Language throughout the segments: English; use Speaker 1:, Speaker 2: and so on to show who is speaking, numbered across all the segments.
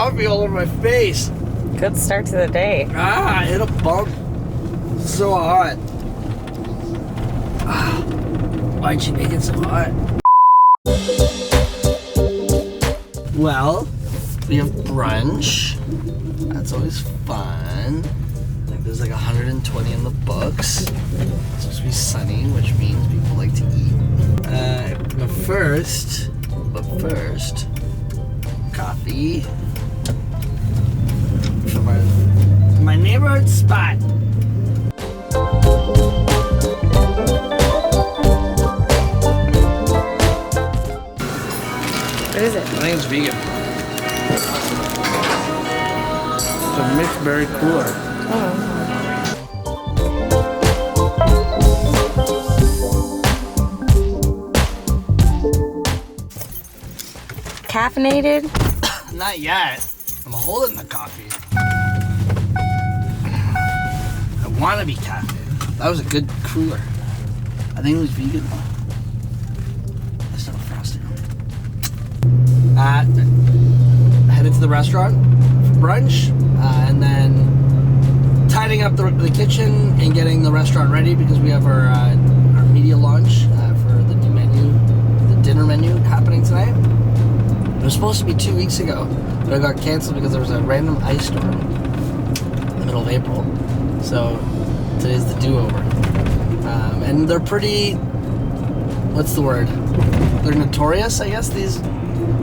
Speaker 1: coffee all over my face.
Speaker 2: Good start to the day.
Speaker 1: I hit a bump. So hot. Why'd you make it so hot? Well, we have brunch. That's always fun. Like there's like 120 in the books. It's supposed to be sunny, which means people like to eat. But first, coffee from my neighborhood spot.
Speaker 2: What is it?
Speaker 1: I think it's vegan. It's a mixed berry cooler.
Speaker 2: Oh. Caffeinated?
Speaker 1: Not yet. I'm holding the coffee. I want to be caffeinated. That was a good cooler. I think it was vegan though. There's no frosting on it. Headed to the restaurant for brunch, and then tidying up the kitchen and getting the restaurant ready because we have our media launch for the new menu, the dinner menu happening tonight. It was supposed to be 2 weeks ago, but it got canceled because there was a random ice storm in the middle of April. So today's the do-over. And they're pretty, what's the word? They're notorious, I guess, these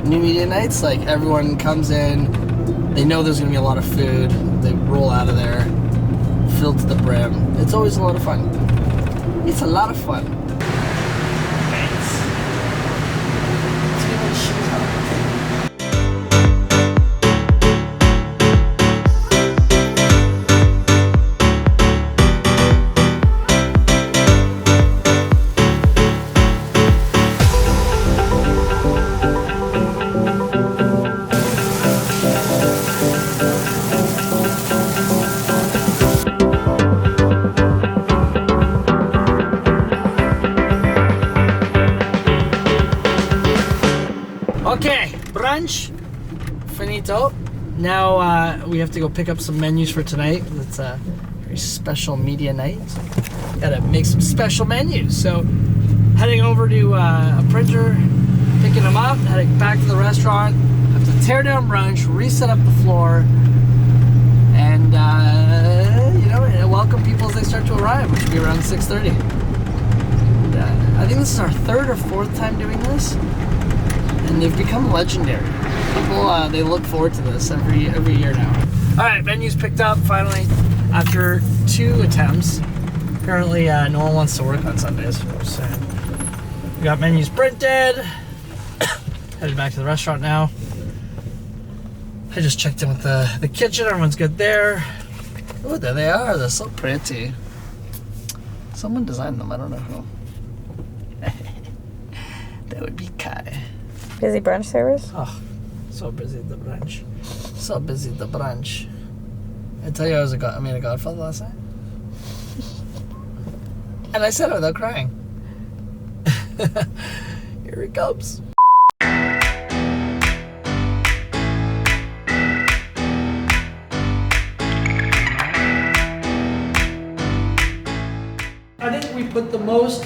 Speaker 1: new media nights. Like everyone comes in, they know there's gonna be a lot of food, they roll out of there, filled to the brim. It's always a lot of fun. It's a lot of fun. Thanks. Let's get my shoes on. Okay, brunch, finito. Now we have to go pick up some menus for tonight. It's a very special media night. So gotta make some special menus. So heading over to a printer, picking them up, heading back to the restaurant. Have to tear down brunch, reset up the floor, and welcome people as they start to arrive, which will be around 6:30. I think this is our third or fourth time doing this. And they've become legendary. People, they look forward to this every year now. All right, menus picked up finally after 2 attempts. Apparently, no one wants to work on Sundays. So we got menus printed. Headed back to the restaurant now. I just checked in with the kitchen. Everyone's good there. Oh, there they are. They're so pretty. Someone designed them. I don't know who. That would be Kai.
Speaker 2: Busy brunch service?
Speaker 1: Oh, so busy at the brunch. So busy at the brunch. I tell you, I made a Godfather last night. And I said it without crying. Here it comes. I think we put the most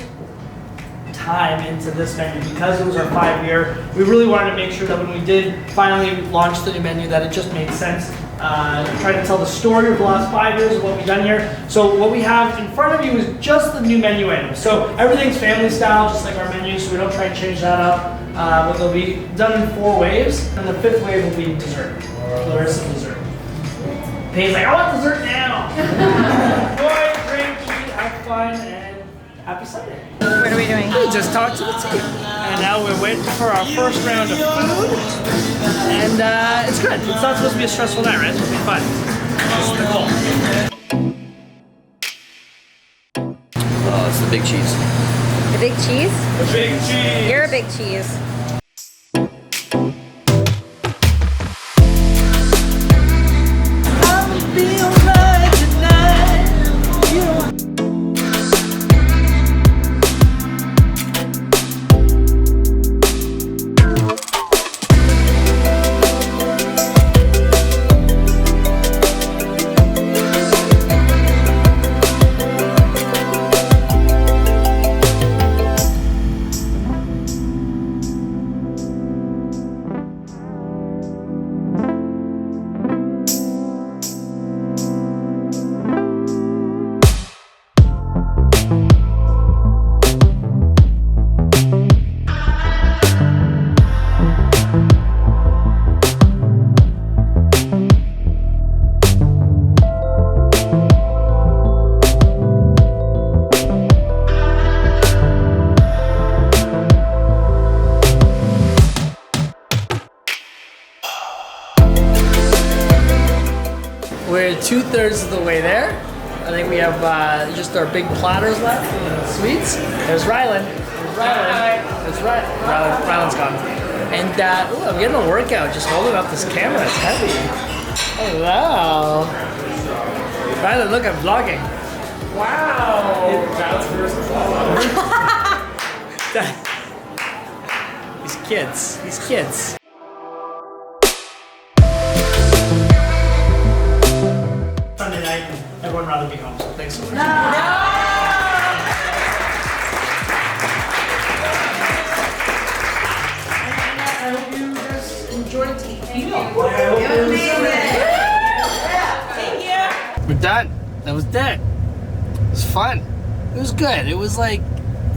Speaker 1: time into this menu because it was our 5-year. We really wanted to make sure that when we did finally launch the new menu that it just made sense. Trying to tell the story of the last 5 years of what we've done here. So what we have in front of you is just the new menu items. So everything's family style, just like our menu, so we don't try and change that up. But they'll be done in 4 waves, and the 5th wave will be dessert. There is some dessert. Payne's like, I want dessert now! Enjoy, drink, eat, have fun, and happy Sunday.
Speaker 2: What are we doing?
Speaker 1: We just talked to the team. And now we're waiting for our first round of food. And it's good. It's not supposed to be a stressful night, right? It's supposed to be fun. That's the goal.
Speaker 3: Oh, it's the big cheese.
Speaker 2: The big cheese?
Speaker 1: The big cheese.
Speaker 2: You're a big cheese.
Speaker 1: 2/3 of the way there. I think we have just our big platters left, sweets. There's Rylan. That's right. Rylan's gone. And ooh, I'm getting a workout just holding up this camera. It's heavy. Hello. Rylan, look, I'm vlogging. Wow. That's first These kids. Sunday night, everyone rather be home, so thanks so much. I hope you guys enjoyed the meal. We're done. That was it. It was fun. It was good. It was like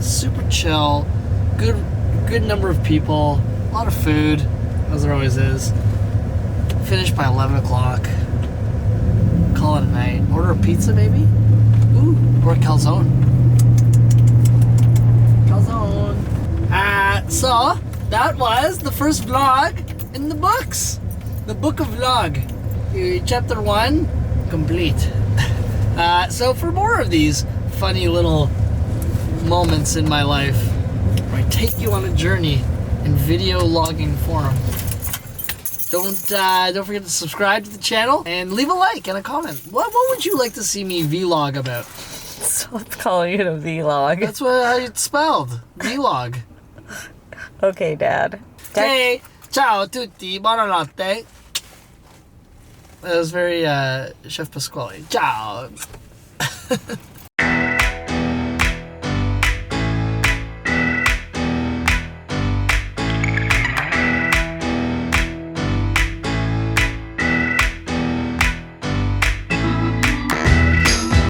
Speaker 1: super chill. Good number of people. A lot of food, as there always is. Finished by 11 o'clock. Call it a night. Order a pizza maybe? Ooh, or a calzone. So that was the first vlog in the books. The book of vlog. Chapter 1 complete. So for more of these funny little moments in my life where I take you on a journey in video logging form, don't forget to subscribe to the channel and leave a like and a comment. What would you like to see me vlog about?
Speaker 2: Stop calling it a vlog.
Speaker 1: That's how it's spelled. Vlog.
Speaker 2: Okay, Dad.
Speaker 1: Hey, ciao tutti, buonanotte. That was very Chef Pasquale. Ciao.